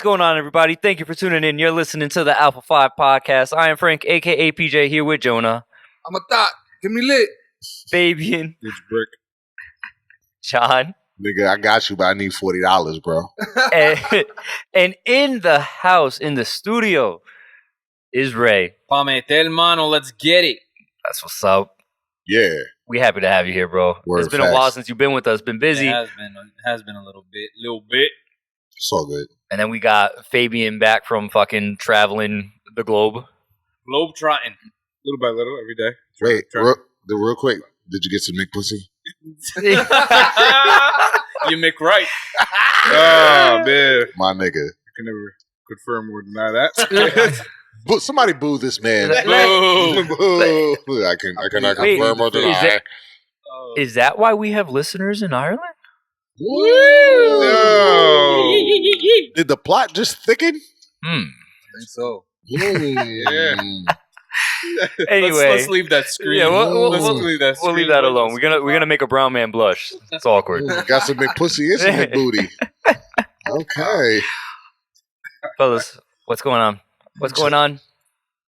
What's going on, everybody? Thank you for tuning in. You're listening to the Alpha 5 podcast. I am Frank, a.k.a. PJ, here with Jonah. I'm a thought. Give me lit. Fabian. It's brick. John. Nigga, I got you, but I need $40, bro. And in the house, in the studio, is Ray. Pa meter, mano, let's get it. That's what's up. Yeah. We happy to have you here, bro. Word it's been a while since you've been with us. Been busy. It has been a little bit. It's all good. And then we got Fabian back from fucking traveling the globe. Globe trotting. Little by little, every day. Wait, real quick. Did you get some McPussy? You make right. Oh, man. My nigga. I can never confirm or deny that. But somebody boo this man. Boo. Boo. I cannot confirm or deny. Is that why we have listeners in Ireland? No. Did the plot just thicken? I think so. Yeah. Anyway, let's leave that screen. Yeah, we'll leave that screen. We'll leave that alone. We're gonna make a brown man blush. It's awkward. Got some McPussy and some McBooty. Okay, fellas, what's going on? What's going on?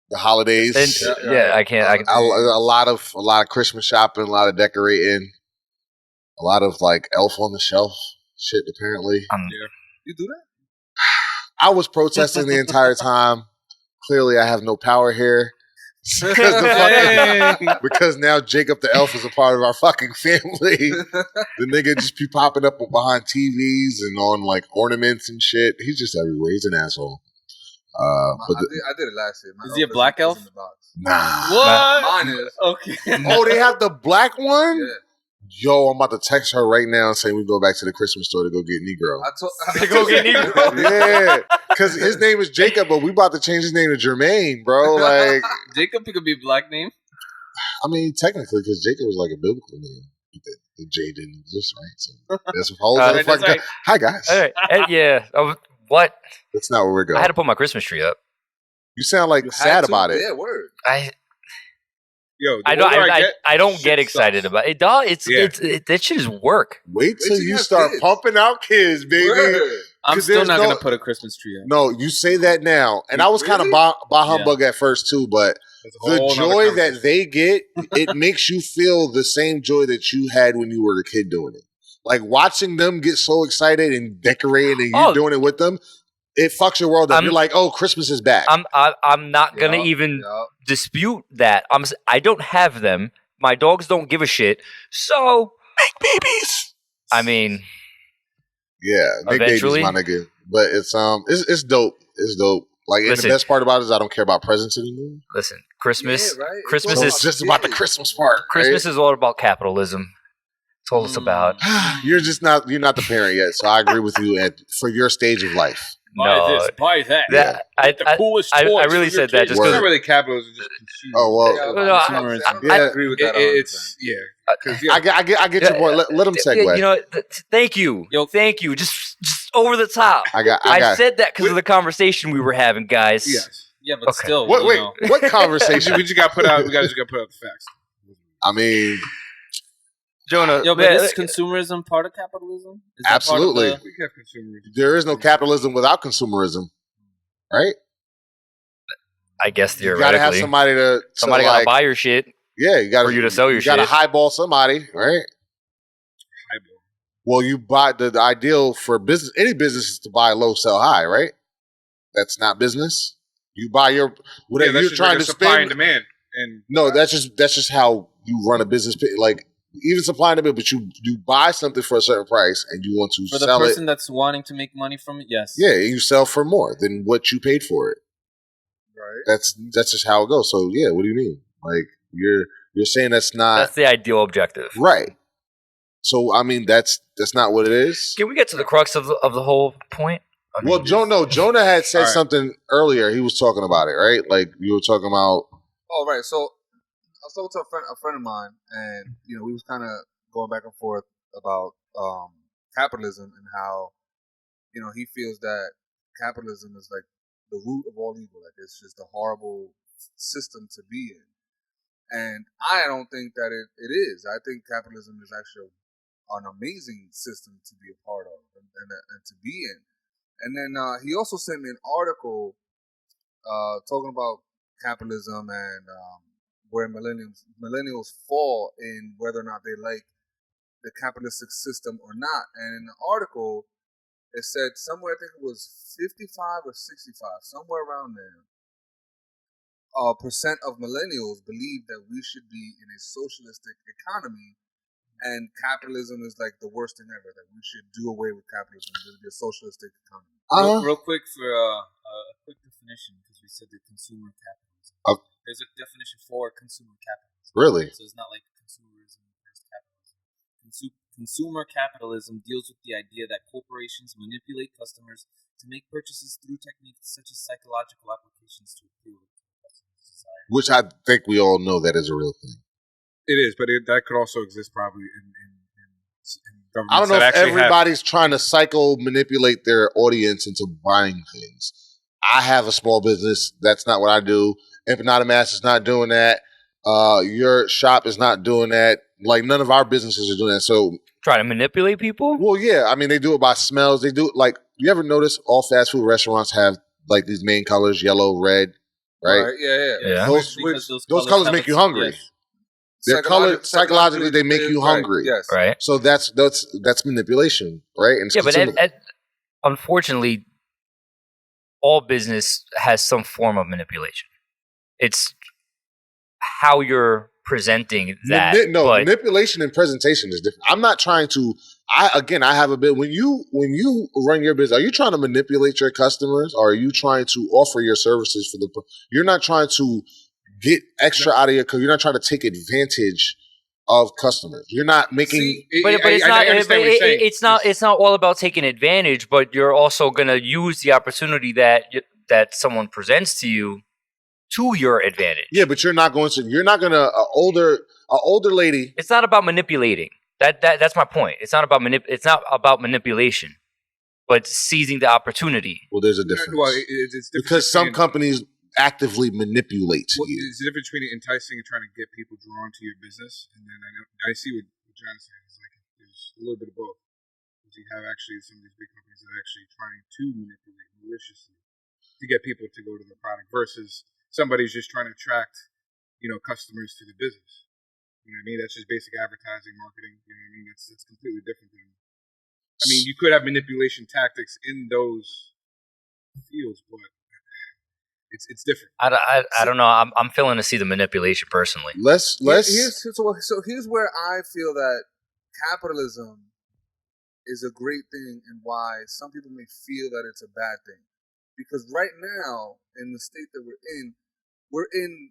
The holidays. I can't. A lot of Christmas shopping, a lot of decorating, a lot of like Elf on the Shelf shit. Apparently, You do that? I was protesting the entire time. Clearly, I have no power here. Because now Jacob the Elf is a part of our fucking family. The nigga just be popping up behind TVs and on like ornaments and shit. He's just everywhere. He's an asshole. I did it last year. Is he a black elf? Nah. What? Mine is. Okay. Oh, they have the black one? Yeah. Yo, I'm about to text her right now and say we go back to the Christmas store to go get Negro. To go get Negro? Yeah, because his name is Jacob, but we about to change his name to Jermaine, bro. Like, Jacob could be a black name. I mean, technically, because Jacob was like a biblical name. The J didn't exist, right? So that's a whole other fucking. right. Hi, guys. All right. Yeah. What? That's not where we're going. I had to put my Christmas tree up. You sound like sad about it. Yeah, word. Yo, I don't get excited about it. That shit is work. Wait till you start pumping out kids, baby. Word. I'm still not going to put a Christmas tree up. No, you say that now. And I was kind of bah humbug at first, too, but the joy that they get, it makes you feel the same joy that you had when you were a kid doing it. Like, watching them get so excited and decorating and you doing it with them, it fucks your world up. You're like, oh, Christmas is back. I'm not going to even dispute that. I don't have them. My dogs don't give a shit. So, make babies. I mean... Yeah, big eventually. babies, my nigga. But it's dope. It's dope. Like, and the best part about it is I don't care about presents anymore. Listen, Christmas. Yeah, right. Christmas So is it's just about the Christmas part. Christmas is all about capitalism. It's all it's about. You're not the parent yet, so I agree with you for your stage of life. Buy this, buy that. The coolest toys. I really said that just Word. because. It's not really capitalism, just consumer. Oh well, I agree with that. It's I get your point. Let him segue. You know, thank you. Thank you. Just over the top. I said that because of the conversation we were having, guys. Yes. Yeah, but still. What conversation? We just got to put out. We just got to put out the facts. I mean, Jonah. But is consumerism part of capitalism? Is that absolutely. part of We have consumerism. There is no capitalism without consumerism, right? I guess You theoretically, gotta have somebody gotta buy your shit. Yeah, you got for you to sell your shit. You gotta highball somebody, right? Well, you buy the ideal for business. Any business is to buy low, sell high, right? That's not business. You buy your whatever you're trying to supply and spend. demand, and No, that's just how you run a business. Like even supply and demand, but you buy something for a certain price and you want to for sell the person it. that's wanting to make money from it. Yes. Yeah, you sell for more than what you paid for it. Right. That's just how it goes. So yeah, what do you mean? Like you're saying that's not That's the ideal objective, right. So I mean that's not what it is. Can we get to the crux of the whole point? Well, Jonah had said something earlier. He was talking about it, right? Like you were talking about. Oh, right. So I was talking to a friend of mine, and we was kind of going back and forth about capitalism and how he feels that capitalism is like the root of all evil. Like it's just a horrible system to be in, and I don't think that it is. I think capitalism is actually an amazing system to be a part of and to be in. And then he also sent me an article talking about capitalism and where millennials fall in whether or not they like the capitalistic system or not. And in the article, it said somewhere, I think it was 55 or 65, somewhere around there, percent of millennials believe that we should be in a socialistic economy, and capitalism is like the worst thing ever, that we should do away with capitalism. There's be a socialistic economy. Real quick for a quick definition, because we said the consumer capitalism. There's a definition for consumer capitalism. Really? So it's not like consumerism versus capitalism. Consumer capitalism deals with the idea that corporations manipulate customers to make purchases through techniques such as psychological applications to appeal to the customer's desire. Which I think we all know that is a real thing. It is, but that could also exist probably in governments. I don't know if everybody's trying to psycho manipulate their audience into buying things. I have a small business. That's not what I do. Empanadas is not doing that. Your shop is not doing that. Like, none of our businesses are doing that. So, try to manipulate people? Well, yeah. I mean, they do it by smells. They do it like, you ever notice all fast food restaurants have like these main colors, yellow, red, right? Yeah. Those colors make you hungry. Yes. Their color psychologically they make you hungry. Yes. Right. So that's manipulation, right? And but unfortunately, all business has some form of manipulation. It's how you're presenting that. Manipulation and presentation is different. I'm not trying to. I have a bit. When you run your business, are you trying to manipulate your customers, or are you trying to offer your services for the? You're not trying to get extra out of your. You're not trying to take advantage of customers. You're not making. It's not all about taking advantage, but you're also gonna use the opportunity that someone presents to you to your advantage. Yeah, but you're not gonna an older lady. It's not about manipulating. That's my point. It's not about manipulation, but seizing the opportunity. Well, there's a difference. Well, it's because some companies actively manipulate you. There's a difference between enticing and trying to get people drawn to your business, and then I see what John is saying. It's like there's a little bit of both. Because you have actually some of these big companies that are actually trying to manipulate maliciously to get people to go to the product versus somebody's just trying to attract, customers to the business. You know what I mean? That's just basic advertising, marketing. You know what I mean? It's completely different than. I mean, you could have manipulation tactics in those fields, but it's different. I don't know. I'm feeling to see the manipulation personally. Let's. Here's where I feel that capitalism is a great thing, and why some people may feel that it's a bad thing, because right now in the state that we're in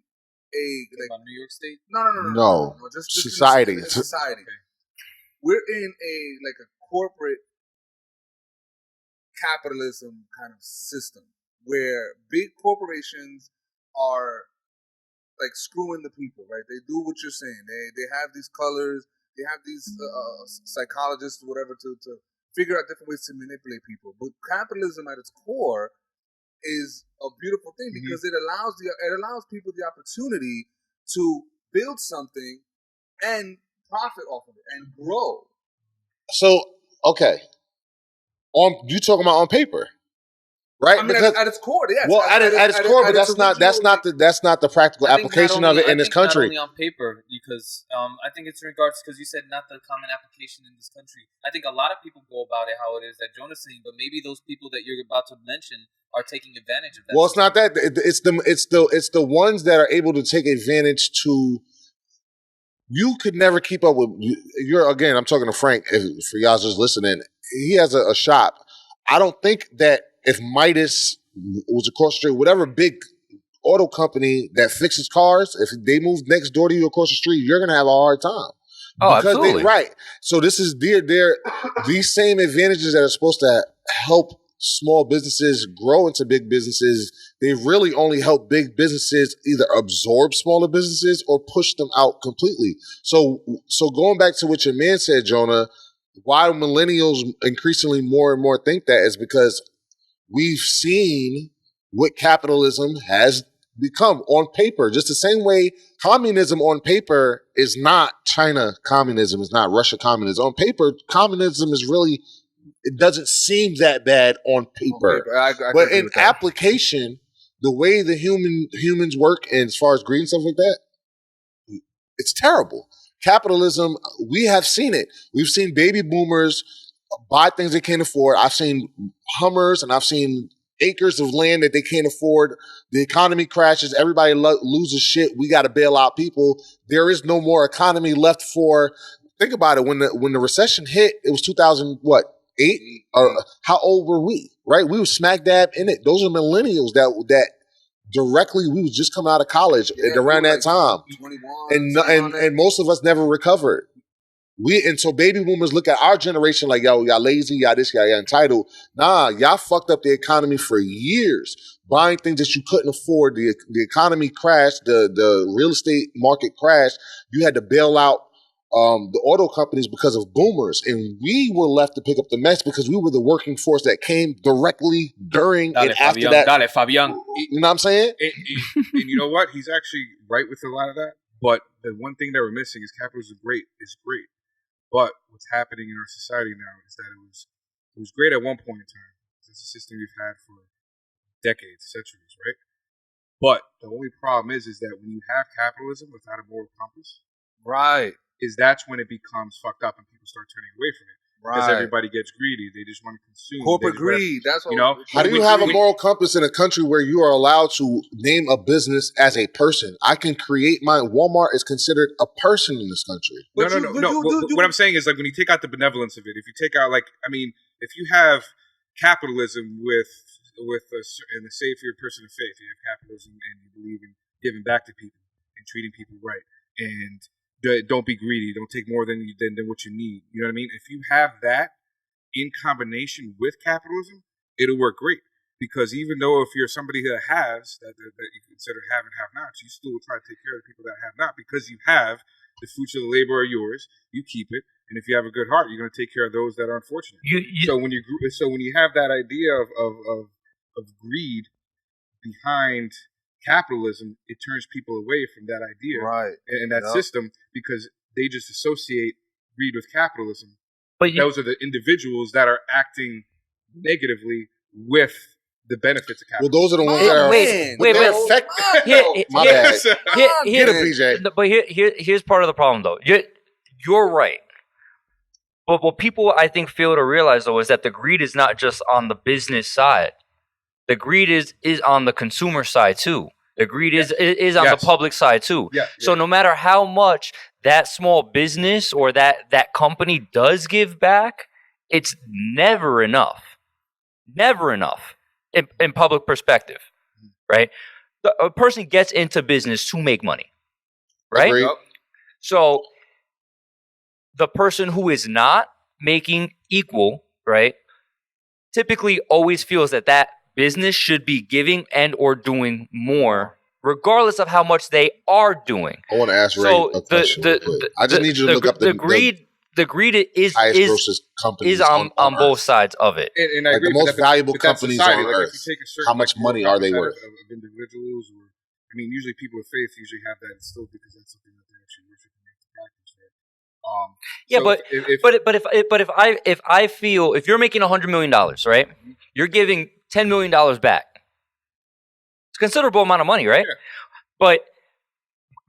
a New York State. No. Just society. Society. We're in a corporate capitalism kind of system where big corporations are like screwing the people, right? They do what you're saying. They have these colors. They have these psychologists or whatever to figure out different ways to manipulate people. But capitalism at its core is a beautiful thing because it allows people the opportunity to build something and profit off of it and grow. So, okay. You talking about on paper, right? I mean, at its core, yes. Well, at its core, but that's not the practical application of it in this country. Not only on paper, because I think it's in regards, because you said not the common application in this country. I think a lot of people go about it how it is that Jonah's saying, but maybe those people that you're about to mention are taking advantage of that. Well, it's not that. It's the ones that are able to take advantage to. You could never keep up with. Again, I'm talking to Frank. For y'all just listening, he has a shop. I don't think that if Midas was across the street, whatever big auto company that fixes cars, if they move next door to you across the street, you're gonna have a hard time. Oh, absolutely. Right. So this is these same advantages that are supposed to help small businesses grow into big businesses, they really only help big businesses either absorb smaller businesses or push them out completely. So going back to what your man said, Jonah, why millennials increasingly more and more think that is because we've seen what capitalism has become on paper. Just the same way communism on paper is not China communism, is not Russia communism. On paper, communism is really it doesn't seem that bad on paper. I but in application, the way the humans work, and as far as greed and stuff like that, it's terrible. Capitalism, we have seen it. We've seen baby boomers buy things they can't afford. I've seen Hummers and I've seen acres of land that they can't afford. The economy crashes. Everybody loses shit. We got to bail out people. There is no more economy left for. Think about it. When the recession hit, it was 2008. How old were we? Right, we were smack dab in it. Those are millennials that directly. We was just coming out of college around that time, 21, and most of us never recovered. So baby boomers look at our generation like, yo, y'all lazy, y'all this, y'all entitled. Nah, y'all fucked up the economy for years, buying things that you couldn't afford. The economy crashed, the real estate market crashed. You had to bail out the auto companies because of boomers, and we were left to pick up the mess because we were the working force that came directly during and after that. Dale, Fabian. You know what I'm saying? And you know what? He's actually right with a lot of that. But the one thing that we're missing is capitalism is great. But what's happening in our society now is that it was great at one point in time. It's a system we've had for decades, centuries, right? But the only problem is that when you have capitalism without a moral compass, right, that's when it becomes fucked up and people start turning away from it. Because everybody gets greedy. They just want to consume. Corporate greed. That's what, you know. How do you have a moral compass in a country where you are allowed to name a business as a person? I can create mine. Walmart is considered a person in this country. No. What I'm saying is, like, when you take out the benevolence of it, if you take out, like, I mean, if you have capitalism and say if you're a person of faith, you have capitalism and you believe in giving back to people and treating people right, and don't be greedy. Don't take more than what you need. You know what I mean? If you have that in combination with capitalism, it'll work great. Because even though if you're somebody that has, that you consider have and have nots, you still will try to take care of the people that have not, because you have the fruits of the labor are yours. You keep it, and if you have a good heart, you're going to take care of those that are unfortunate. So when you have that idea of greed behind capitalism, it turns people away from that idea and that system, because they just associate greed with capitalism. But those are the individuals that are acting negatively with the benefits of capitalism. Well, those are the ones that are wait. My bad. Get it, PJ. But here's part of the problem, though. You're right. But what people, I think, fail to realize, though, is that the greed is not just on the business side. The greed is on the consumer side, too. The greed is on the public side, too. So no matter how much that small business or that company does give back, it's never enough. Never enough in public perspective, right? A person gets into business to make money, right? Agreed. So the person who is not making equal, right, typically always feels that business should be giving and or doing more, regardless of how much they are doing. I want to ask Ray a question. I just need you to look up the greed. The greed is companies on both sides of it. And I like agree, the most valuable companies on like earth. How much money are they worth? Of individuals, or I mean, usually people with faith usually have that instilled because that's something that they actually worship and make to practice, right? But if I feel, if you're making $100 million, right, you're giving $10 million back. It's a considerable amount of money, right? Yeah. But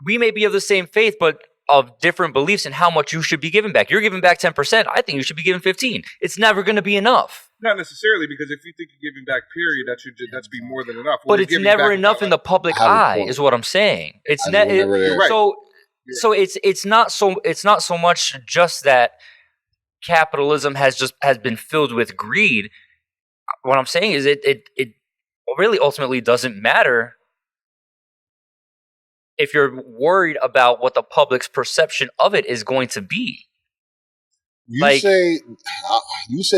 we may be of the same faith, but of different beliefs in how much you should be giving back. You're giving back 10%. I think you should be giving 15%. It's never going to be enough. Not necessarily, because if you think you're giving back, period, that's be more than enough. But it's never enough in the public eye, is what I'm saying. It's so it's not so much just that capitalism has been filled with greed. What I'm saying is it really ultimately doesn't matter if you're worried about what the public's perception of it is going to be. You say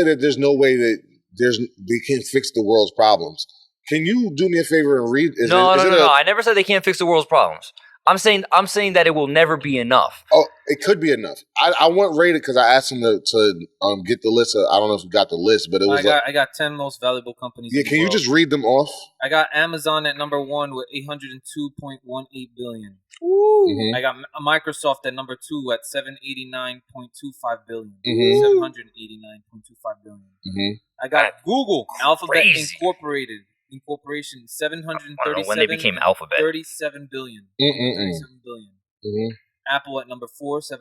that there's no way that they can fix the world's problems. Can you do me a favor and read? No. I never said they can't fix the world's problems. I'm saying that it will never be enough. Oh, it could be enough. I went rated because I asked him to get the list. I don't know if you got the list, but it was I got 10 most valuable companies. Yeah, in the can you world. just read them off? I got Amazon at number 1 with 802.18 billion. Mm-hmm. I got Microsoft at number 2 at 789.25 billion. Mm-hmm. 789.25 billion. Mm-hmm. I got Google, Alphabet Crazy. Incorporation, 737 when they became Alphabet. 37 billion. Mm-mm-mm. 37 billion. Mm-hmm. Apple at number 4, 720.12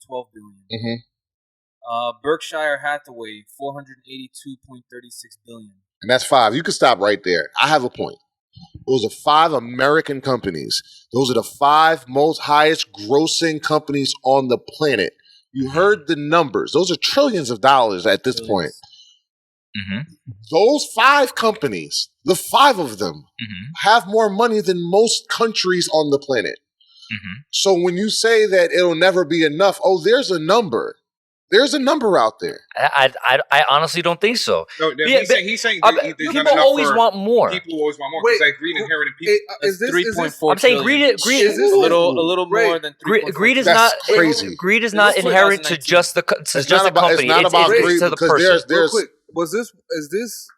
billion. Mm-hmm. Berkshire Hathaway, 482.36 billion. And that's 5. You can stop right there. I have a point. Those are 5 American companies. Those are the 5 most highest grossing companies on the planet. You heard the numbers. Those are trillions of dollars at this point. Mm-hmm. Those 5 companies, the 5 of them, have more money than most countries on the planet. Mm-hmm. So when you say that it'll never be enough, there's a number. There's a number out there. I honestly don't think so. No, he's saying there's people not enough always for, want more. People always want more. Wait, It's like greed inherent in people. Is this 3.4 I'm saying trillion. greed is this a little more than 3.4 greed is That's not crazy. Greed is not This is inherent to 2019. just the company. It's not about greed to the because person. Real quick, is this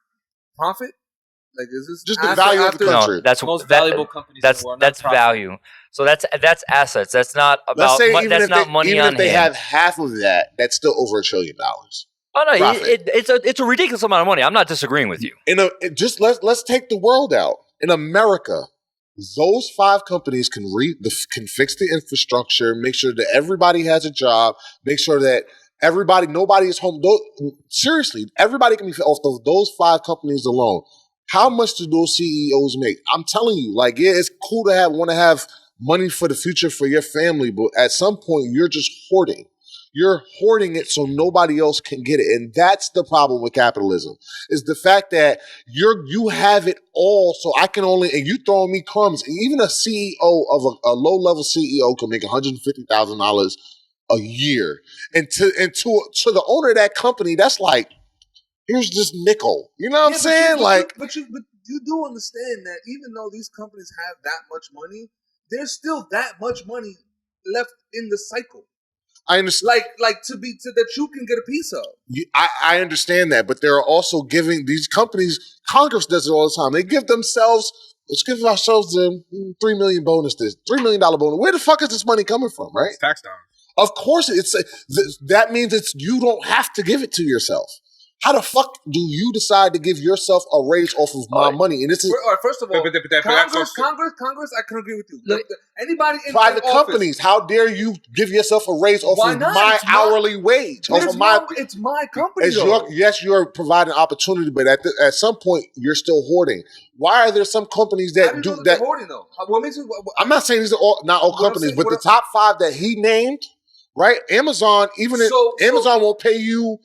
profit? Like, is this Just the value of the country. No, that's most valuable companies in the world. That's not profit. value. So that's assets. That's not Let's about. say That's not money even on if they hand. have half of that, that's still over $1 trillion. Oh no, profit. it's a ridiculous amount of money. I'm not disagreeing with you. Let's take the world out. In America, those 5 companies can fix the infrastructure, make sure that everybody has a job, make sure that nobody is home. Seriously, everybody can be off those 5 companies alone. How much do those CEOs make? I'm telling you, like, yeah, it's cool to want to have money for the future for your family, but at some point, you're just hoarding. You're hoarding it so nobody else can get it. And that's the problem with capitalism, is the fact that you have it all, so I can only, and you throwing me crumbs. Even a CEO of a low-level CEO can make $150,000 a year. And to the owner of that company, that's like, here's this nickel. You know what I'm saying? But you do understand that even though these companies have that much money, there's still that much money left in the cycle. I understand. Like to that you can get a piece of. I understand that, but they're also giving these companies. Congress does it all the time. They give themselves. Let's give ourselves $3 million bonus. This $3 million bonus. Where the fuck is this money coming from? Right? It's tax dollars. Of course, that means you don't have to give it to yourself. How the fuck do you decide to give yourself a raise off of my money? And this is first of all, Congress. I can agree with you. Look, anybody in private office, companies, how dare you give yourself a raise off of my hourly wage? It's my company. Yes, you're providing opportunity, but at some point you're still hoarding. Why are there some companies that do that? Hoarding though. What makes you? I'm not saying these are not all companies, but the top 5 that he named, right? Amazon, Amazon won't pay you.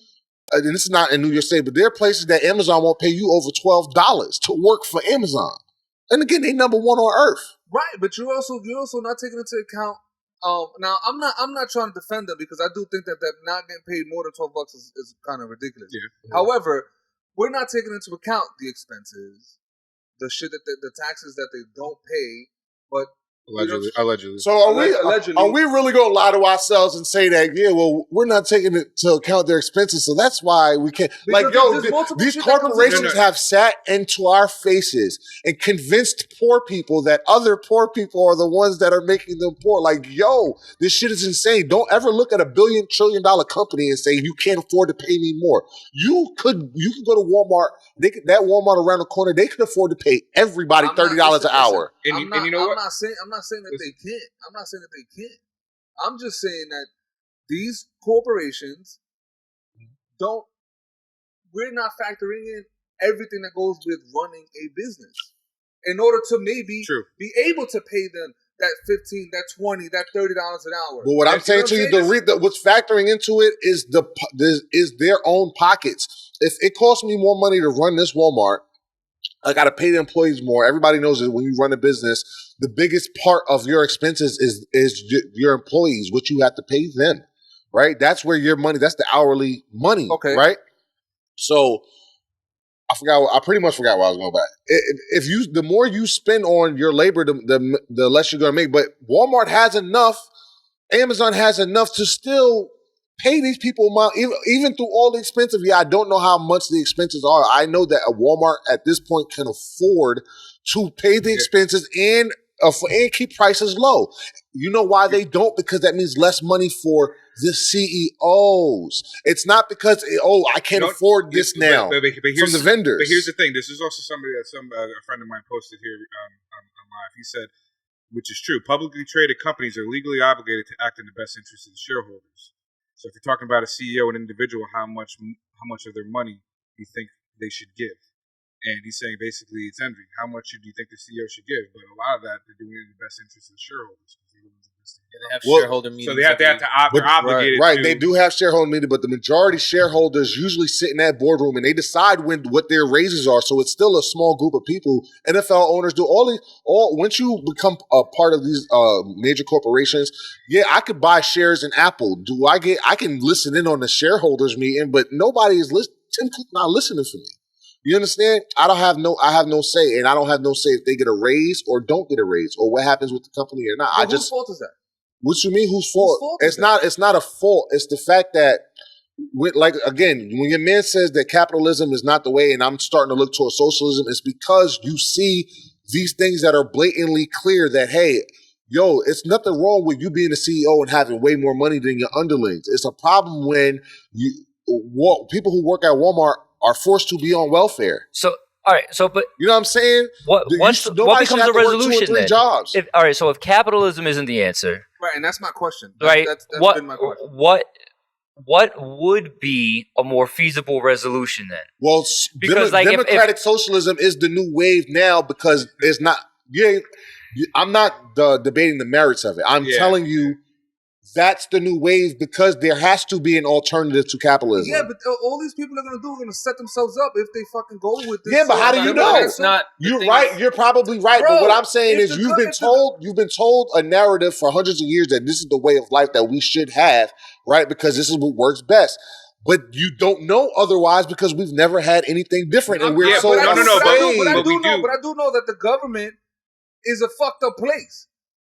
And this is not in New York State, but there are places that Amazon won't pay you over $12 to work for Amazon. And again, they number 1 on earth. Right, but you're also not taking into account. Now I'm not trying to defend them because I do think that not getting paid more than $12 is kind of ridiculous. Yeah. However, we're not taking into account the expenses, the shit that the taxes that they don't pay, but. Allegedly. So are we really going to lie to ourselves and say that, yeah, well, we're not taking into account their expenses, so that's why we can't. These corporations have sat into our faces and convinced poor people that other poor people are the ones that are making them poor. Like, yo, this shit is insane. Don't ever look at $1 billion trillion company and say you can't afford to pay me more. You could go to Walmart. That Walmart around the corner, they could afford to pay everybody $30 an hour. And you know what? I'm not saying that they can't. I'm not saying that they can't. I'm just saying that these corporations we're not factoring in everything that goes with running a business in order to maybe be able to pay them that $15, that $20, that $30 an hour. But what I'm saying to you, what's factoring into it is their own pockets. If it costs me more money to run this Walmart, I got to pay the employees more. Everybody knows that when you run a business, the biggest part of your expenses is your employees, what you have to pay them, right? That's where your money, that's the hourly money, right? So I pretty much forgot what I was going back. The more you spend on your labor, the less you're going to make. But Walmart has enough. Amazon has enough to still pay these people even through all the expenses. Yeah, I don't know how much the expenses are. I know that a Walmart at this point can afford to pay the expenses and keep prices low. You know why they don't? Because that means less money for the CEOs. It's not because I can't afford this now from the vendors. But here's the thing: this is also somebody that a friend of mine posted here on live. He said, which is true, publicly traded companies are legally obligated to act in the best interest of the shareholders. So if you're talking about a CEO, an individual, how much of their money do you think they should give? And he's saying basically it's envy. How much do you think the CEO should give? But a lot of that they're doing it in the best interest of the shareholders. They have shareholder meetings. So they have to they're obligated. Right, they do have shareholder meetings, but the majority shareholders usually sit in that boardroom and they decide what their raises are. So it's still a small group of people. NFL owners do once you become a part of these major corporations. Yeah, I could buy shares in Apple. I can listen in on the shareholders meeting, but nobody is listening. Tim Cook not listening for me. You understand? I have no say, and I don't have no say if they get a raise or don't get a raise, or what happens with the company or not. Whose fault is that? What you mean? Whose fault? It's not a fault. It's the fact that, when your man says that capitalism is not the way, and I'm starting to look towards socialism, it's because you see these things that are blatantly clear that, hey, it's nothing wrong with you being a CEO and having way more money than your underlings. It's a problem when people who work at Walmart are forced to be on welfare. So, all right. So, but you know what I'm saying? What becomes a resolution then? Jobs. So if capitalism isn't the answer, right, and that's my question. That's been my question. What would be a more feasible resolution then? Well, because Democratic Socialism is the new wave now because it's not. I'm not debating the merits of it. I'm telling you. That's the new wave because there has to be an alternative to capitalism. Yeah, but all these people are going to set themselves up if they fucking go with this. Yeah, but how do you know? It's not. You're right. You're probably right. Bro, but what I'm saying is you've been told a narrative for hundreds of years that this is the way of life that we should have, right? Because this is what works best. But you don't know otherwise because we've never had anything different, and we're so But I do know that the government is a fucked up place.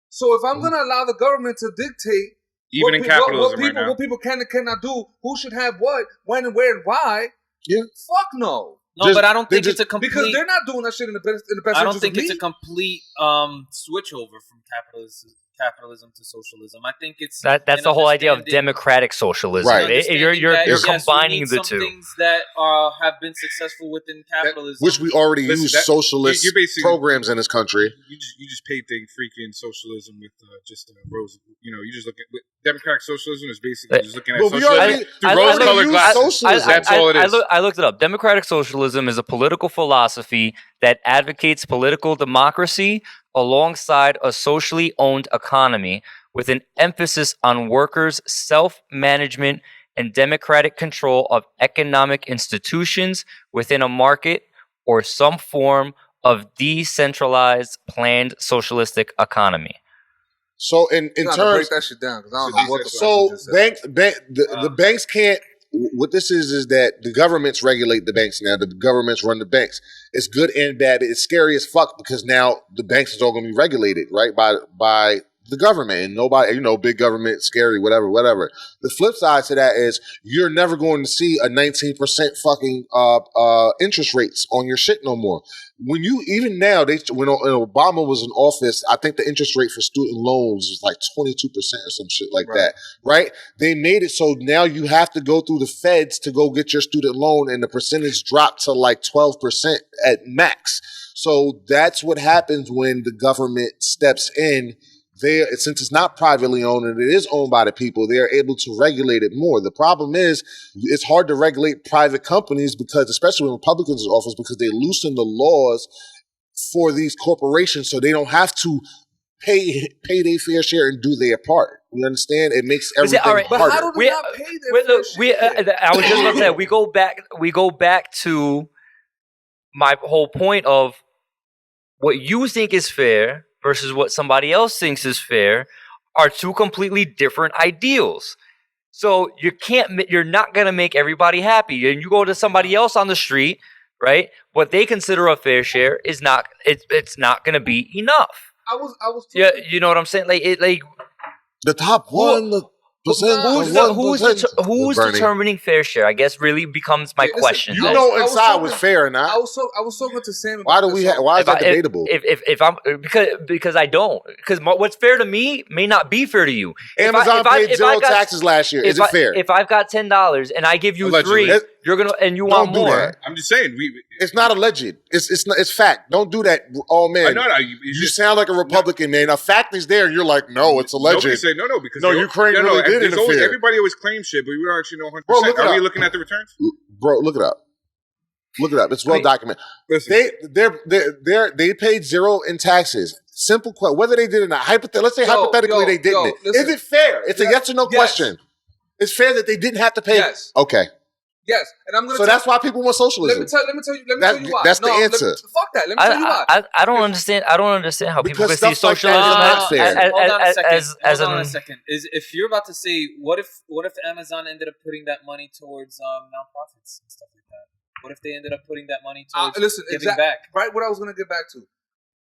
So if I'm going to allow the government to dictate even in capitalism what people can and cannot do, who should have what, when and where and why, fuck no. No, but I don't think it's a complete... Because they're not doing that shit in the best interest I don't think it's a complete switchover from capitalism to socialism. I think it's... That's the whole idea of democratic socialism. Right. You're combining the two. Some things that have been successful within capitalism. Which we already use socialist programs in this country. You just paid the freaking socialism with just rose... you just look at... Democratic socialism is basically just looking at socialism through rose-colored glasses. That's all it is. I looked it up. Democratic socialism is a political philosophy that advocates political democracy alongside a socially owned economy with an emphasis on workers' self-management and democratic control of economic institutions within a market or some form of decentralized planned socialistic economy. So in terms, break that shit down because I don't know what the banks can't. What this is that the governments regulate the banks now. The governments run the banks. It's good and bad. It's scary as fuck because now the banks is all going to be regulated, right, by the government, and nobody, big government, scary, whatever. The flip side to that is you're never going to see a 19% fucking interest rates on your shit no more. Even now, when Obama was in office, I think the interest rate for student loans was like 22% or some shit like that, right? They made it so now you have to go through the feds to go get your student loan, and the percentage dropped to like 12% at max. So that's what happens when the government steps in. Since it's not privately owned and it is owned by the people, they are able to regulate it more. The problem is it's hard to regulate private companies because, especially when Republicans are in office, because they loosen the laws for these corporations so they don't have to pay their fair share and do their part. You understand? It makes everything harder. But how do they not pay their fair share? I was just about to say, we go back to my whole point of what you think is fair versus what somebody else thinks is fair are two completely different ideals. So you're not going to make everybody happy. And you go to somebody else on the street, right? What they consider a fair share is not. It's not going to be enough. I was. Yeah, you know what I'm saying? Like the top 1%. Who's determining fair share? I guess really becomes my question. You know, inside was fair or not? I was talking to Sam. Why is that debatable? If I'm because I don't, because what's fair to me may not be fair to you. Amazon paid zero taxes last year. Is it fair? If I've got $10 and I give you $3, you're gonna and you want more. That. I'm just saying, it's not alleged. It's fact. Don't do that. Oh man, you sound like a Republican, man. A fact is there. You're like, no, it's alleged. Nobody say no because Ukraine really did interfere. Everybody always claims shit, but we don't actually know 100%. Are we looking at the returns? Bro, look it up. Look it up. It's well documented. They paid zero in taxes. Simple question. Whether they did it or not. Let's say hypothetically they didn't. Is it fair? It's a yes or no question. It's fair that they didn't have to pay. Yes. Okay. Yes, and I'm gonna. So that's why people want socialism. Let me tell you why. That's the answer. Fuck that. Let me tell you why. I don't understand. I don't understand how people can see stuff like socialism that is not fair. Hold on a second. If you're about to say, what if Amazon ended up putting that money towards nonprofits and stuff like that? What if they ended up putting that money towards giving back? Right. What I was gonna get back to.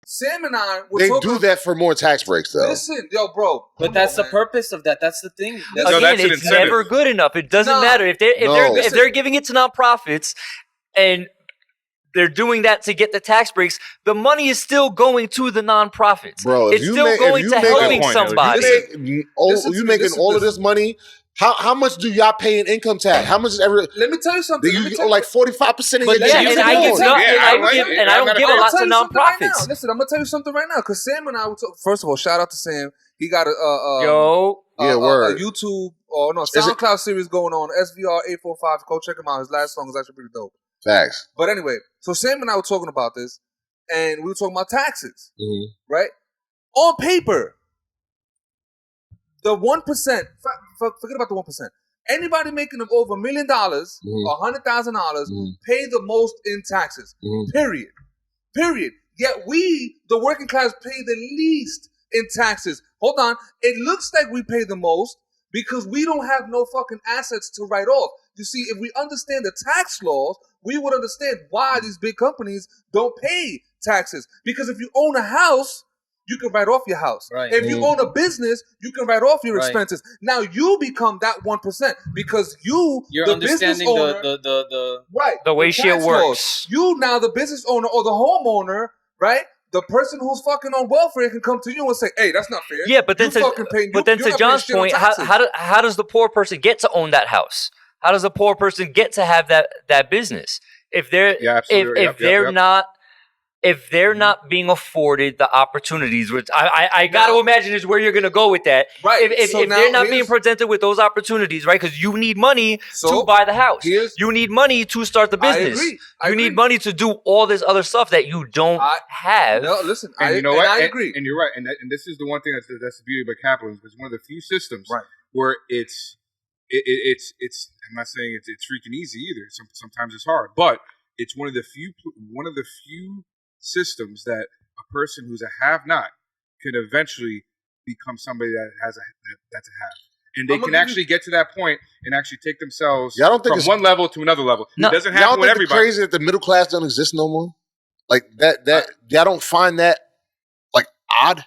Sam and I were do that for more tax breaks, though. Listen, yo, bro. But that's the purpose of that. That's the thing. Again, it's never good enough. It doesn't matter if they're giving it to nonprofits and they're doing that to get the tax breaks. The money is still going to the nonprofits. Bro, it's still going to helping somebody. You making all of this money. How much do y'all pay in income tax? How much is every? Let me tell you something. You owe like 45% of your and I don't give a lot to nonprofits. Listen, I'm gonna tell you something right now because Sam and I were first of all, shout out to Sam. He got a YouTube SoundCloud series going on. SVR 845. Go check him out. His last song is actually pretty dope. Facts. But anyway, so Sam and I were talking about this, and we were talking about taxes, right? On paper. The 1%, forget about the 1%. Anybody making over $1 million or $100,000 pay the most in taxes. Period. Yet we, the working class, pay the least in taxes. Hold on. It looks like we pay the most because we don't have no fucking assets to write off. You see, if we understand the tax laws, we would understand why these big companies don't pay taxes. Because if you own a house, you can write off your house. Right. If you own a business, you can write off your expenses. Now you become that 1% because you're the understanding business owner, the way shit works. Laws. You now the business owner or the homeowner, right? The person who's fucking on welfare can come to you and say, "Hey, that's not fair." Yeah, but then to John's point, how does the poor person get to own that house? How does the poor person get to have that business if they're not? If they're not being afforded the opportunities, which I got to imagine is where you're going to go with that. Right. If they're not being presented with those opportunities, right? Because you need money to buy the house. You need money to start the business. I agree. Need money to do all this other stuff that you don't have. No, listen. And you know what? I agree. And you're right. And this is the one thing that's the beauty about capitalism. It's one of the few systems where it's I'm not saying it's freaking easy either. Sometimes it's hard, but it's one of the few systems that a person who's a have-not can eventually become somebody that has that's a have, and they can actually get to that point and actually take themselves from one level to another level. It doesn't happen with everybody. It's crazy that the middle class don't exist no more. Like that y'all don't find that like odd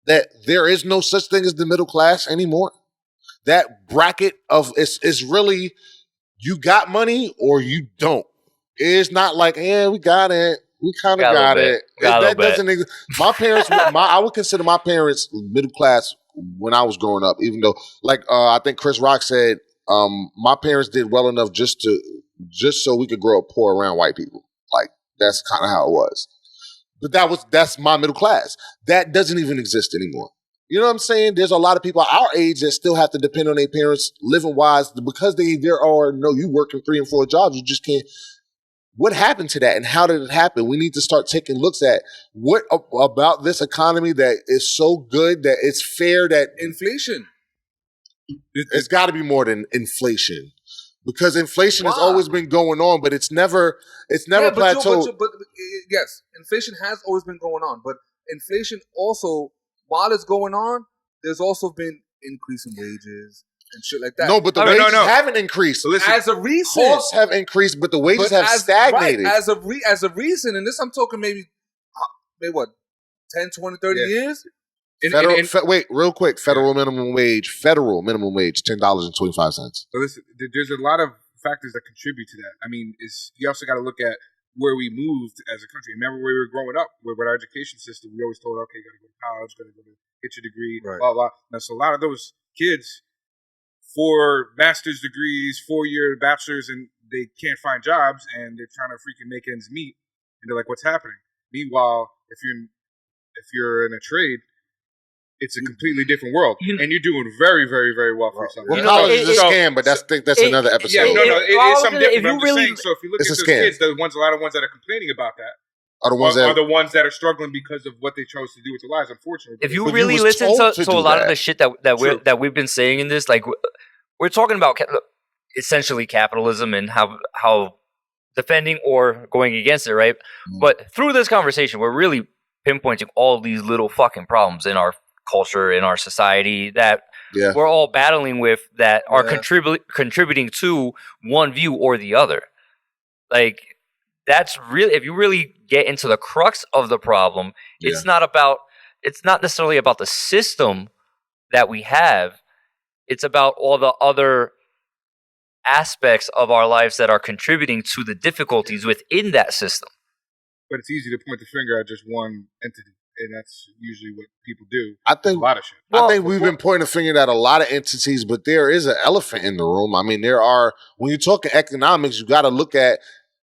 that there is no such thing as the middle class anymore. That bracket of it's really you got money or you don't. It's not like we got it. We kind of got it. That doesn't exist. My parents, I would consider my parents middle class when I was growing up, even though, like I think Chris Rock said, my parents did well enough just so we could grow up poor around white people. Like that's kind of how it was. But that's my middle class. That doesn't even exist anymore. You know what I'm saying? There's a lot of people our age that still have to depend on their parents living wise because you working 3 and 4 jobs. You just can't. What happened to that and how did it happen? We need to start taking looks at what about this economy that is so good that it's fair that inflation. It's got to be more than inflation because inflation has always been going on, but it's never plateaued. But yes, inflation has always been going on, but inflation also, while it's going on, there's also been increase in wages. and shit like that. No, but the wages haven't increased. So listen, as a reason, costs have increased, but the wages have stagnated. Right, as a reason, and this I'm talking maybe what, 10, 20, 30 years? Wait, real quick. Federal minimum wage, $10.25. So listen, there's a lot of factors that contribute to that. I mean, you also got to look at where we moved as a country. Remember where we were growing up, with our education system, we always told, okay, you got to go to college, got to get your degree, blah, blah. Now, so a lot of those kids, 4 master's degrees, 4-year bachelors, and they can't find jobs, and they're trying to freaking make ends meet, and they're like, what's happening? Meanwhile, if you're in a trade, it's a completely different world, and you're doing very, very, very well for yourself. Well, college is a scam, but that's another episode. Yeah, it's something different. But I'm just saying, so if you look at those kids, a lot of ones that are complaining about that are the ones that are struggling because of what they chose to do with their lives. Unfortunately, if you really listen to a lot of the shit that we've been saying in this, like we're talking about essentially capitalism and how defending or going against it, right? But through this conversation, we're really pinpointing all these little fucking problems in our culture, in our society that we're all battling with, that are contributing to one view or the other. Like, that's really, if you really get into the crux of the problem, it's not necessarily about the system that we have. It's about all the other aspects of our lives that are contributing to the difficulties within that system. But it's easy to point the finger at just one entity. And that's usually what people do. I think a lot of shit. I think we've been pointing a finger at a lot of entities, but there is an elephant in the room. I mean, when you're talking economics, you got to look at,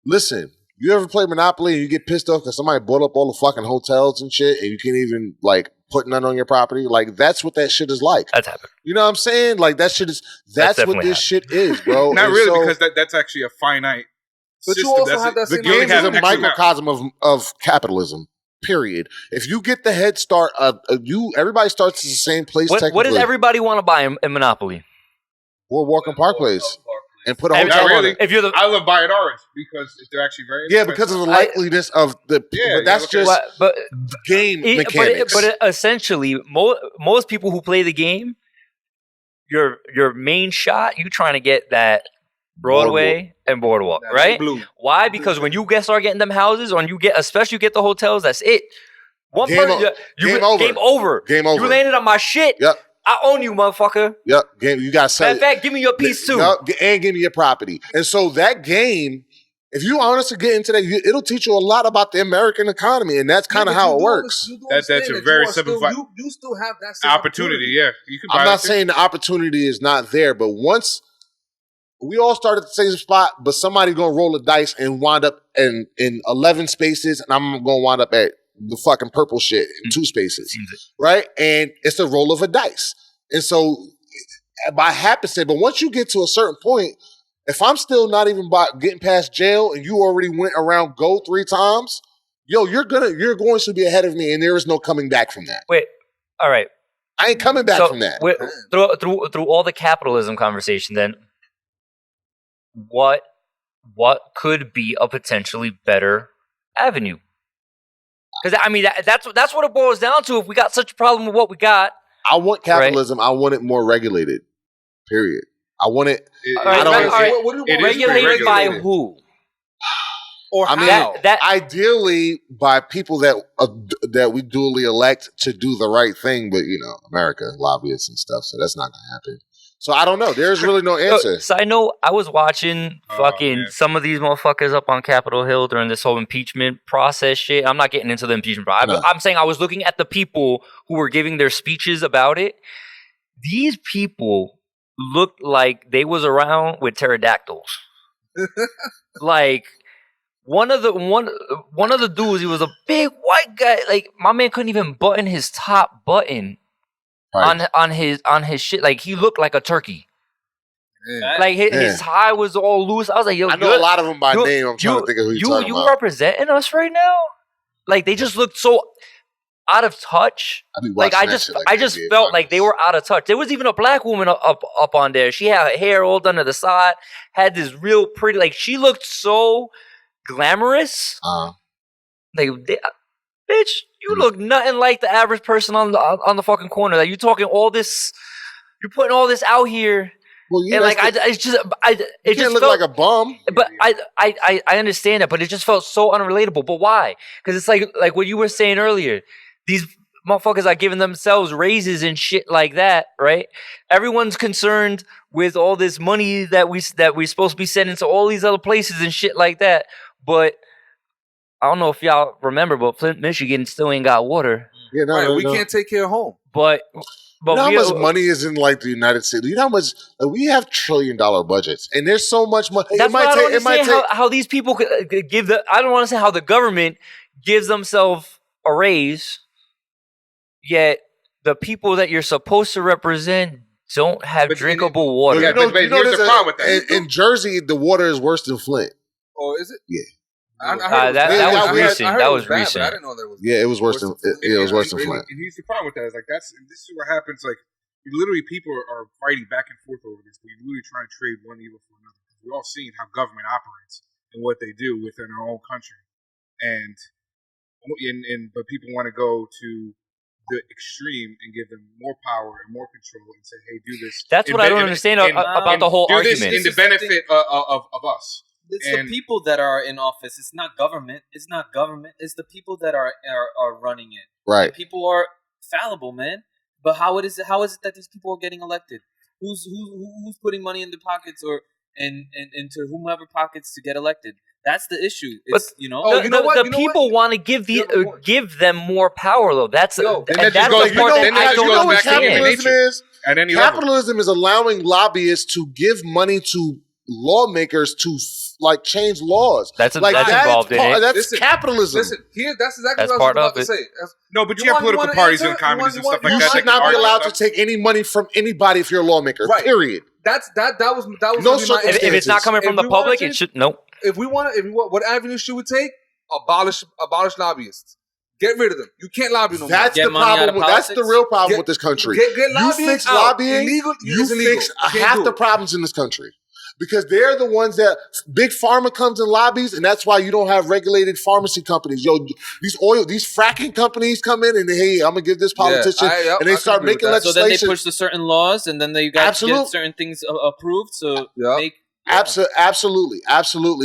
listen, you ever play Monopoly and you get pissed off because somebody bought up all the fucking hotels and shit and you can't even, like, put none on your property? Like, that's what that shit is like. That's happened. You know what I'm saying? Like, that's what this shit is, bro. Not really, because that's actually a finite But system. you also have that the game is a microcosm of capitalism. Period. If you get the head start, everybody starts at the same place. What does everybody want to buy in Monopoly? Boardwalk and Park Place, and put a hotel on it. I love buying ours because they're actually very expensive. because of the likeliness of the. but that's just game mechanics. But essentially, most people who play the game, your main shot, you trying to get that Broadway and Boardwalk, right? Why? Because when you start getting them houses, especially you get the hotels, that's it. Game over. You landed on my shit. Yep. I own you, motherfucker. Yep. Game. You gotta sell. In fact, give me your piece too. And give me your property. And so that game, if you honestly get into that, it'll teach you a lot about the American economy, and that's kind of how it works. That's a very simplified. You still have that same opportunity. Yeah, you can. I'm not saying the opportunity is not there, but once. We all start at the same spot, but somebody's going to roll the dice and wind up in 11 spaces, and I'm going to wind up at the fucking purple shit in 2 spaces, right? And it's the roll of a dice. And so, by happenstance, but once you get to a certain point, if I'm still not even getting past jail and you already went around go 3 times, you're going to be ahead of me, and there is no coming back from that. Wait, all right. I ain't coming back from that. Through all the capitalism conversation, then, what could be a potentially better avenue? Because I mean that's what it boils down to. If we got such a problem with what we got, I want capitalism. Right? I want it more regulated. Period. I want it. Regulated by who? Or ideally by people that we duly elect to do the right thing, but America lobbyists and stuff. So that's not gonna happen. So I don't know. There's really no answer. So I know I was watching some of these motherfuckers up on Capitol Hill during this whole impeachment process shit. I'm not getting into the impeachment process. I'm saying I was looking at the people who were giving their speeches about it. These people looked like they was around with pterodactyls. Like one of the dudes, he was a big white guy. Like my man couldn't even button his top button. Right. On his shit, like he looked like a turkey. Yeah. Like his tie was all loose. I was like, yo, I know a lot of them by name. I'm trying to think of who you're talking about. You representing us right now? Like they just looked so out of touch. Like I just felt like they were out of touch. There was even a black woman up on there. She had her hair all done to the side, had this real pretty, like she looked so glamorous. Like bitch, you look nothing like the average person on the fucking corner. Like you talking all this, you're putting all this out here Well, yeah, And like it just look felt like a bum. But I understand that, but it just felt so unrelatable. But why? Because it's like what you were saying earlier. These motherfuckers are giving themselves raises and shit like that, right? Everyone's concerned with all this money that we're supposed to be sending to all these other places and shit like that. But I don't know if y'all remember, but Flint, Michigan still ain't got water. Yeah, we can't take care of home. But you know how much money is in like the United States? You know how much we have $1 trillion budgets, and there's so much money. That's why I don't understand how these people could give I don't understand how the government gives themselves a raise, yet the people that you're supposed to represent don't have drinkable water. Yeah, but here's the problem with that. In Jersey, the water is worse than Flint. Oh, is it? Yeah. That was recent. That was recent. I didn't know that was. Yeah, it was worse than it was worse than Flint. And here's the problem with that is like this is what happens. Like literally, people are fighting back and forth over this. But you're literally trying to trade one evil for another. We're all seeing how government operates and what they do within our own country, and but people want to go to the extreme and give them more power and more control and say, "Hey, do this." That's what I don't understand about the whole argument. In the benefit of us. It's the people that are in office. It's not government. It's not government. It's the people that are running it. Right. And people are fallible, man. But how is it that these people are getting elected? Who's putting money in the pockets or into whomever pockets to get elected? That's the issue. It's, the people want to give them more power, though. That's the part that I don't understand. Capitalism is allowing lobbyists to give money to lawmakers to like change laws. That's involved in it. That's capitalism. Listen, that's exactly what I was about to say. No, but you have political parties and communities and stuff like that. You should not be allowed to take any money from anybody if you're a lawmaker. Right. Period. That was no circumstances. If it's not coming from the public, it should no. If we want, what avenue should we take? Abolish lobbyists. Get rid of them. You can't lobby no more. That's the problem. That's the real problem with this country. You fix lobbying. You fix half the problems in this country. Because they're the ones that big pharma comes and lobbies, and that's why you don't have regulated pharmacy companies. These fracking companies come in and hey, I'm gonna give this politician, and they start making legislation. So then they push the certain laws, and then they got to get certain things approved. So Absolutely.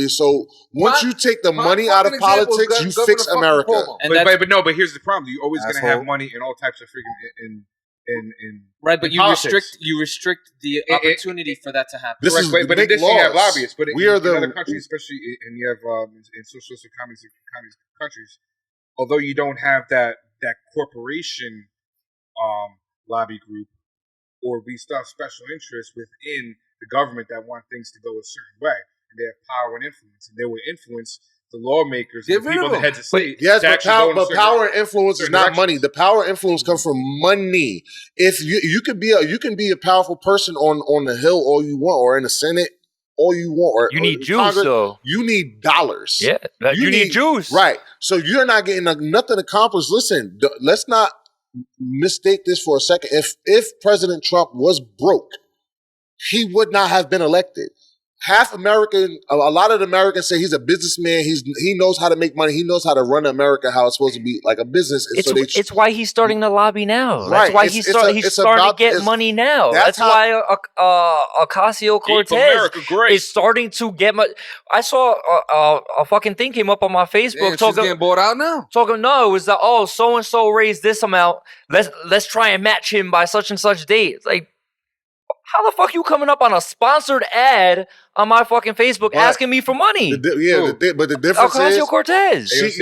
So once you take the money out of politics, you fix America. But here's the problem: you're always going to have money in all types of freaking right, but you restrict the opportunity for that to happen. But in this you have lobbyists. But in other countries, especially, and you have in socialist communist countries, although you don't have that corporation lobby group, or we still have special interests within the government that want things to go a certain way, and they have power and influence, and they will influence the lawmakers, and the people, the heads of state. Yes, but power and influence is not money. The power and influence comes from money. If you can be a powerful person on the Hill all you want, or in the Senate all you want, or you need juice Congress, though. You need dollars. Yeah, you need juice, right? So you're not getting nothing accomplished. Listen, let's not mistake this for a second. If President Trump was broke, he would not have been elected. A lot of the Americans say he's a businessman. He knows how to make money. He knows how to run America how it's supposed to be, like a business. And it's why he's starting to lobby now. Right. That's why he's starting to get money now. That's why Ocasio-Cortez is starting to get money. I saw a fucking thing came up on my Facebook talking. She's getting bought out now. It was that so and so raised this amount. Let's try and match him by such and such date. It's like, how the fuck you coming up on a sponsored ad on my fucking Facebook asking me for money? But the difference is Ocasio-Cortez. She's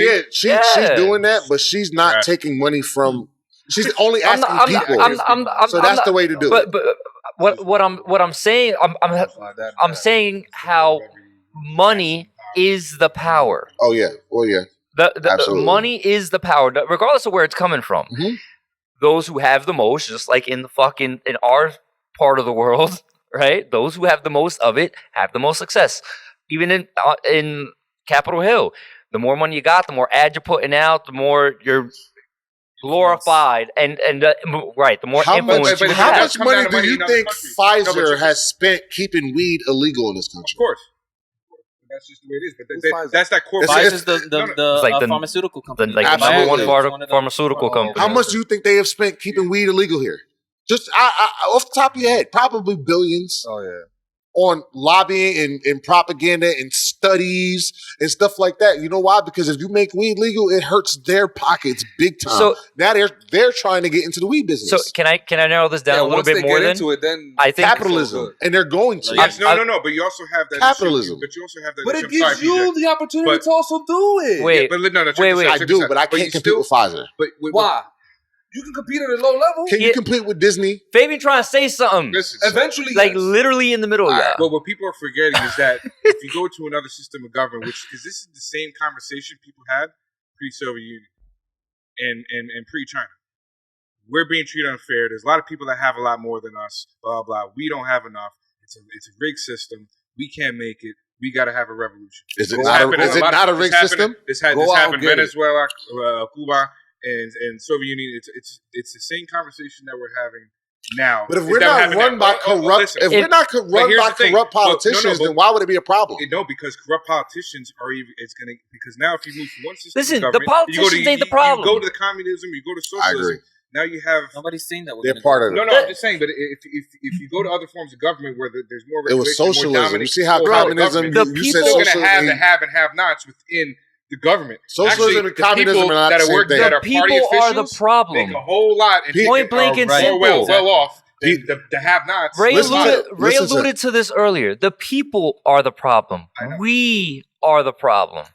doing that, but she's not taking money from. She's only asking people. So that's the way to do it. But what I'm saying, I'm saying how money is the power. Oh yeah, well yeah. The money is the power, regardless of where it's coming from. Mm-hmm. Those who have the most, just like in our part of the world, right? Those who have the most of it have the most success. Even in Capitol Hill, the more money you got, the more ads you're putting out, the more you're glorified, and the more influence you have. How much money do you think Pfizer has spent keeping weed illegal in this country? Of course. That's just the way it is. But that's that core. Pfizer is the pharmaceutical company. The number one pharmaceutical company. How much do you think they have spent keeping weed illegal here? Just off the top of your head, probably billions. Oh yeah. On lobbying and propaganda and studies and stuff like that. You know why? Because if you make weed legal, it hurts their pockets big time. So now they're trying to get into the weed business. So can I narrow this down a little bit more? Then I think capitalism, and they're going to. Yes, no. But you also have that capitalism. But you also have that. But it gives you the opportunity to also do it. Wait, I do, but I can't compete with Pfizer. But why? You can compete at a low level. Can you compete with Disney? Fabian trying to say something. Listen, eventually, like literally in the middle of that. But what people are forgetting is that if you go to another system of government, because this is the same conversation people had pre-Soviet Union and pre-China. We're being treated unfair. There's a lot of people that have a lot more than us. Blah blah. We don't have enough. It's a rigged system. We can't make it. We got to have a revolution. Is it not a rigged system? This happened in Venezuela, Cuba. And Soviet Union, it's the same conversation that we're having now. But if we're not run by corrupt, if we're not run by corrupt politicians, then why would it be a problem? No, because corrupt politicians are even. It's gonna because now if you move from one system, listen, to government, the politicians ain't the problem. You go to the communism, you go to socialism. I agree. Now you have nobody's saying that they're part of it. No, I'm just saying. But if you go to other forms of government where there's more regulation, it was socialism. You see how you communism? said going to have the have and have-nots within the government. Socialism and communism are not the same thing. The people are the problem. Make a whole lot. And point blank and simple. Well off. The have-nots. Ray alluded to this earlier. The people are the problem. We are the problem.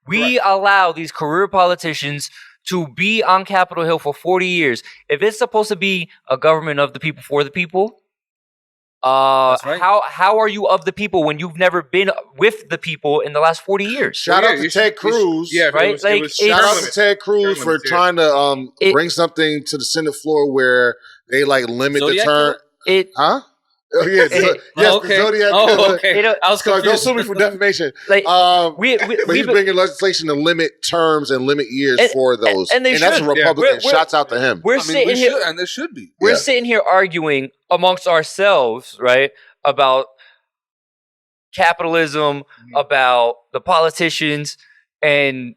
We allow these career politicians to be on Capitol Hill for 40 years. If it's supposed to be a government of the people for the people, how are you of the people when you've never been with the people in the last 40 years? Shout out to Ted Cruz. Right? Shout out to Ted Cruz for trying to bring something to the Senate floor where they limit the term. Huh? Oh, yeah. Zodiac. Oh, okay. I was confused. Don't sue me for defamation. He's bringing legislation to limit terms and limit years for those. And that's a Republican. Shouts out to him. We're sitting here, and there should be. We're sitting here arguing amongst ourselves, right, about capitalism, about the politicians, and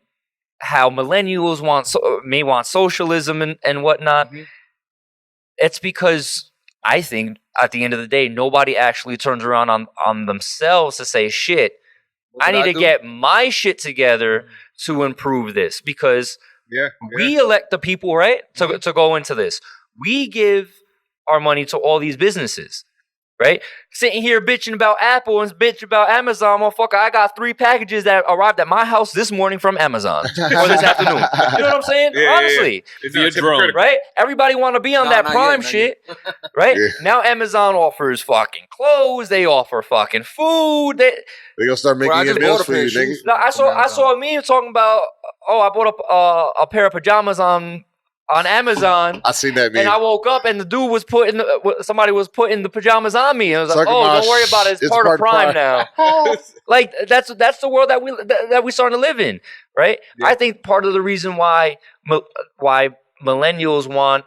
how millennials may want socialism and whatnot. Mm-hmm. It's because I think at the end of the day, nobody actually turns around on themselves to say, shit, I need to get my shit together to improve this, because we elect the people, right, to go into this. We give our money to all these businesses, right? Sitting here bitching about Apple and bitching about Amazon, motherfucker. I got 3 packages that arrived at my house this morning from Amazon or this afternoon. You know what I'm saying? Honestly. It's a drone. Right? Everybody want to be on that Prime shit, right? Yeah. Now Amazon offers fucking clothes. They offer fucking food. They gonna start making your bills for you, nigga. No, I saw a meme talking about, I bought a pair of pajamas on Amazon. I seen that meme. And I woke up and the dude was somebody was putting the pajamas on me. And I was like, don't worry about it. It's part of Prime now. Like that's the world that we starting to live in, right? Yeah. I think part of the reason why millennials want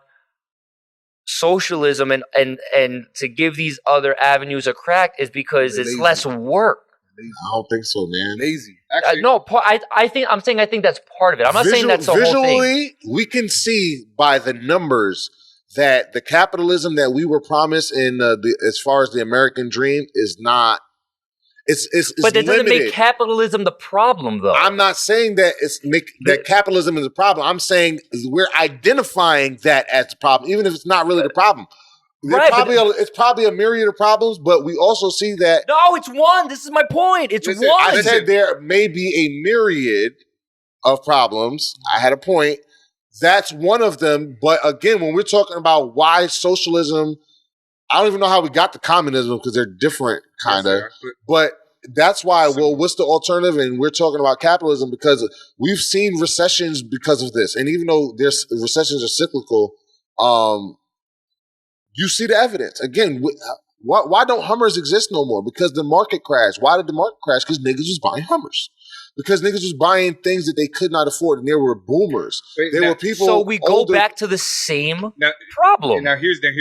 socialism and to give these other avenues a crack is because it's less work. I don't think so, man. Lazy. Actually, no, I think that's part of it. I'm not saying that's the whole thing. Visually, we can see by the numbers that the capitalism that we were promised in as far as the American dream is not. It's but that doesn't make capitalism the problem, though. I'm not saying that that capitalism is a problem. I'm saying we're identifying that as the problem, even if it's not really the problem. It's probably a myriad of problems, but we also see that. No, it's one. This is my point. It's one. I said there may be a myriad of problems. I had a point. That's one of them. But again, when we're talking about why socialism, I don't even know how we got to communism because they're different, kind of. But that's why, what's the alternative? And we're talking about capitalism because we've seen recessions because of this. And even though recessions are cyclical, you see the evidence. Again, why don't Hummers exist no more? Because the market crashed. Why did the market crash? Because niggas was buying Hummers. because niggas was buying things that they could not afford, and there were boomers. There were people. So we go older, back to the same problem. Now here's the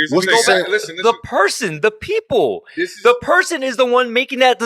thing. Listen. The person, the people, the person is the one making that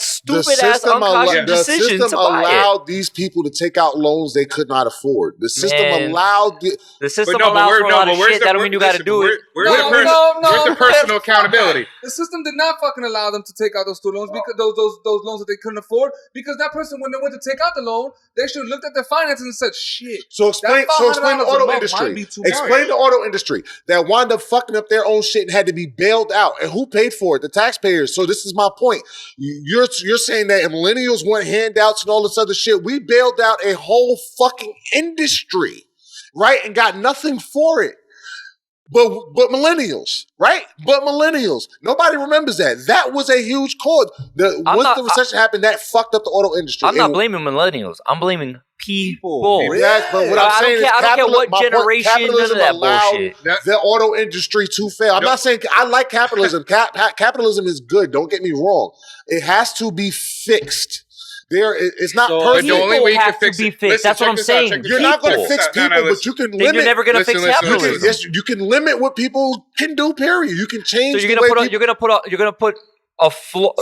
stupid ass unconscious decision the system to buy allowed these people to take out loans they could not afford. The system allowed the system allowed for a lot of shit. That don't mean you got to do it. Where's the personal accountability? The system did not fucking allow them to take out those student loans because those loans that they couldn't afford. Because that person, when they went to take out the loan, they should have looked at their finances and said, "Shit." So explain the auto industry. Explain the auto industry that wound up fucking up their own shit and had to be bailed out. And who paid for it? The taxpayers. So this is my point. You're saying that millennials want handouts and all this other shit. We bailed out a whole fucking industry, right? And got nothing for it. But millennials, right? But millennials. Nobody remembers that. That was a huge cause. Once the recession happened, that fucked up the auto industry. I'm not blaming millennials. I'm blaming people. Yes, but what I'm saying is I don't care what generation, none of that bullshit. The auto industry to fail. I'm not saying I like capitalism. Capitalism is good. Don't get me wrong. It has to be fixed. It's not perfect. The only way you can fix it. That's what I'm saying. You're not going to fix people, but you can limit. You're never going to fix capitalism. Yes, you can limit what people can do. Period. You can change. So you're going to put a flawed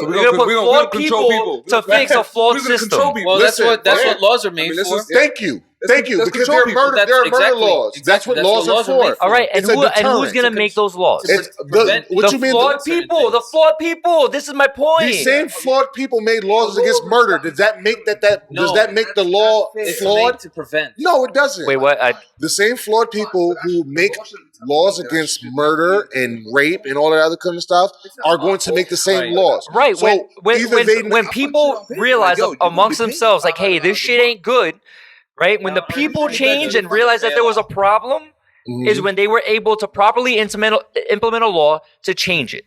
people to fix a flawed system. Well, that's what laws are made for. Thank you. Because there are murder laws. That's what laws are for. All right, and who's going to make those laws? What you mean? The flawed people. This is my point. These same flawed people made laws against murder. Does that make does that make the law flawed? To prevent. No, it doesn't. Wait, what? The same flawed people who make laws against murder and rape and all that other kind of stuff are going to make the same laws. Right. So when people realize amongst themselves, like, hey, this shit ain't good. Right? When the people change and realize that there was a problem, is when they were able to properly implement a law to change it,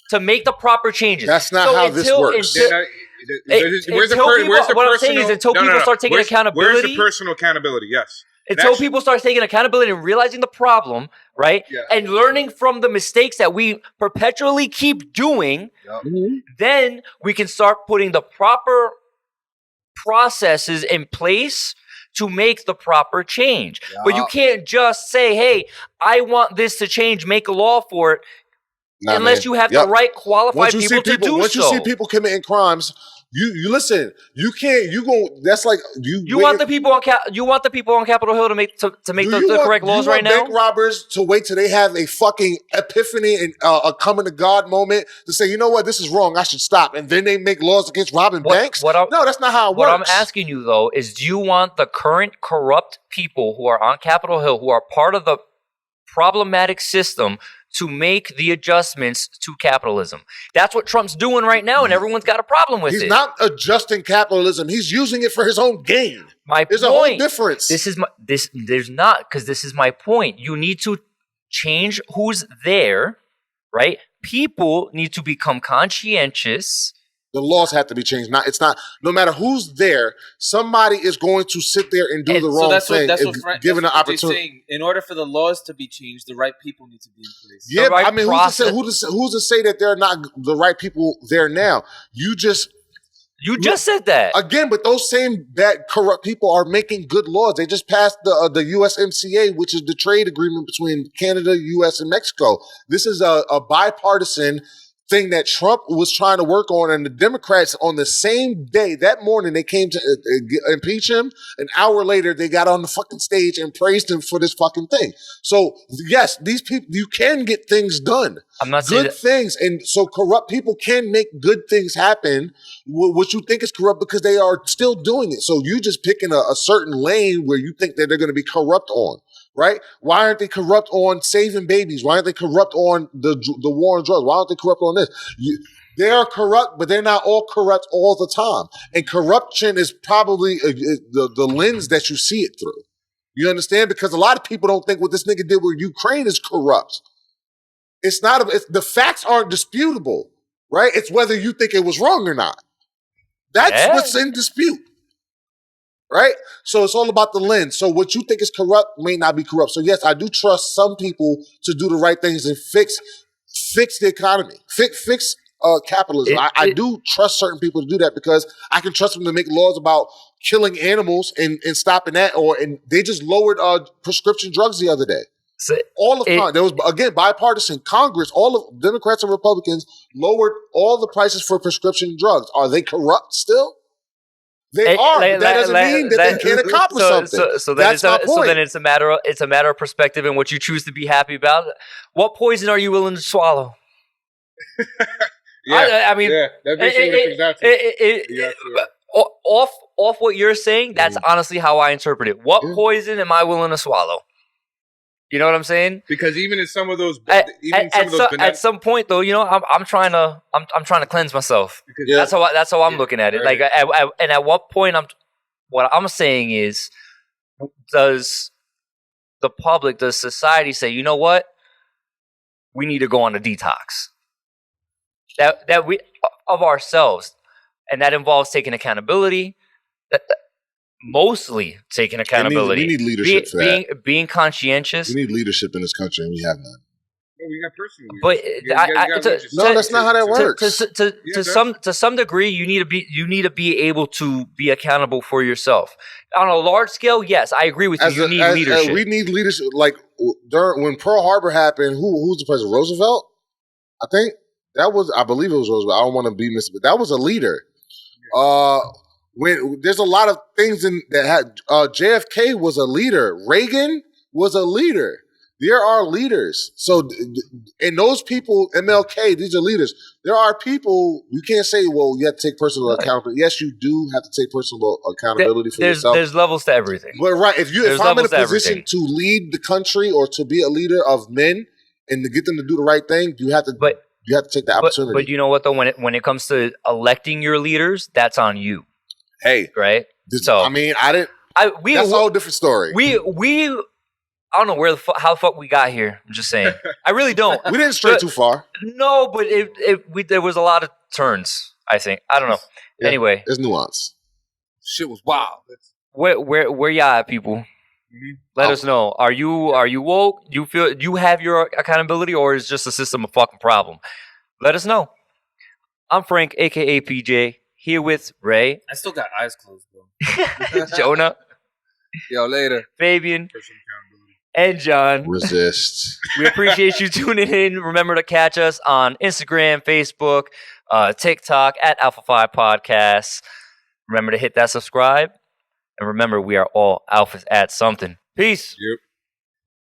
to make the proper changes. That's not how this works. What I'm saying is until people start taking accountability. Where's the personal accountability? Yes. Until people start taking accountability and realizing the problem, right? Yeah. And learning from the mistakes that we perpetually keep doing, then we can start putting the proper processes in place to make the proper change. Yeah. But you can't just say, hey, I want this to change, make a law for it, unless you have the right qualified people to do so. Once you see people committing crimes, you listen. You can't. You go. That's like you. You want the people on Capitol Hill to make the correct laws right now. Bank robbers to wait till they have a fucking epiphany and a coming to God moment to say, you know what, this is wrong. I should stop, and then they make laws against robbing banks. No, that's not how it works. What I'm asking you though is, do you want the current corrupt people who are on Capitol Hill, who are part of the problematic system, to make the adjustments to capitalism? That's what Trump's doing right now, and everyone's got a problem with it. He's not adjusting capitalism. He's using it for his own gain. There's a whole difference. There's not, because this is my point. You need to change who's there, right? People need to become conscientious. The laws have to be changed. No matter who's there, somebody is going to sit there and do the wrong thing. Given an opportunity. In order for the laws to be changed, the right people need to be in place. Yeah, I mean, who's to say that they're not the right people there now? You just said that. Again, but those same bad, corrupt people are making good laws. They just passed the USMCA, which is the trade agreement between Canada, US, and Mexico. This is a bipartisan thing that Trump was trying to work on, and the Democrats on the same day, that morning, they came to impeach him. An hour later, they got on the fucking stage and praised him for this fucking thing. So yes, these people, you can get things done. I'm not saying good things, and so corrupt people can make good things happen. What you think is corrupt because they are still doing it. So you just picking a certain lane where you think that they're going to be corrupt on. Right? Why aren't they corrupt on saving babies? Why aren't they corrupt on the war on drugs? Why aren't they corrupt on this? They are corrupt, but they're not all corrupt all the time. And corruption is probably the lens that you see it through. You understand? Because a lot of people don't think what this nigga did with Ukraine is corrupt. It's not. The facts aren't disputable, right? It's whether you think it was wrong or not. That's what's in dispute. Right? So it's all about the lens. So what you think is corrupt may not be corrupt. So yes, I do trust some people to do the right things and fix the economy, fix capitalism. I do trust certain people to do that because I can trust them to make laws about killing animals and stopping that, and they just lowered prescription drugs the other day. All of there was, again, bipartisan. Congress, all of Democrats and Republicans lowered all the prices for prescription drugs. Are they corrupt still? They are. But that doesn't mean that they can't accomplish something. So then it's a matter of perspective and what you choose to be happy about. What poison are you willing to swallow? That basically what it comes down to. Off what you're saying, that's honestly how I interpret it. What poison am I willing to swallow? You know what I'm saying? Because even in some of those, at some point though, I'm trying to cleanse myself. That's how I'm looking at it. Right. Like, and at what point what I'm saying is, does the public, does society say, you know what, we need to go on a detox that we of ourselves, and that involves taking accountability. Mostly taking accountability. We need leadership for that. Being conscientious. We need leadership in this country, and we have none. Well, we got personal. But that's not how that works. To some degree, you need to be able to be accountable for yourself. On a large scale, yes, I agree with you. You need leadership. We need leadership. Like when Pearl Harbor happened, who was the president? Roosevelt, I think I believe it was Roosevelt. I don't want to be but that was a leader. When there's a lot of things that had JFK was a leader. Reagan was a leader. There are leaders. So, and those people, MLK, these are leaders. There are people, you can't say, well, you have to take personal accountability. Yes, you do have to take personal accountability for yourself. There's levels to everything. But right, if I'm in a position to lead the country or to be a leader of men and to get them to do the right thing, you have to take the opportunity. But you know what though? When it comes to electing your leaders, that's on you. Hey, right? That's a whole different story. I don't know how the fuck we got here. I'm just saying. I really don't. We didn't stray too far. No, but there was a lot of turns, I think. I don't know. Yeah, anyway. There's nuance. Shit was wild. Where y'all at, people? Mm-hmm. Let us know. Are you woke? You feel you have your accountability, or is just a system a fucking problem? Let us know. I'm Frank, aka PJ, here with Ray. I still got eyes closed, bro. Jonah. Yo, later. Fabian. And John. Resist. We appreciate you tuning in. Remember to catch us on Instagram, Facebook, TikTok at Alpha 5 Podcasts. Remember to hit that subscribe. And remember, we are all alphas at something. Peace. Yep.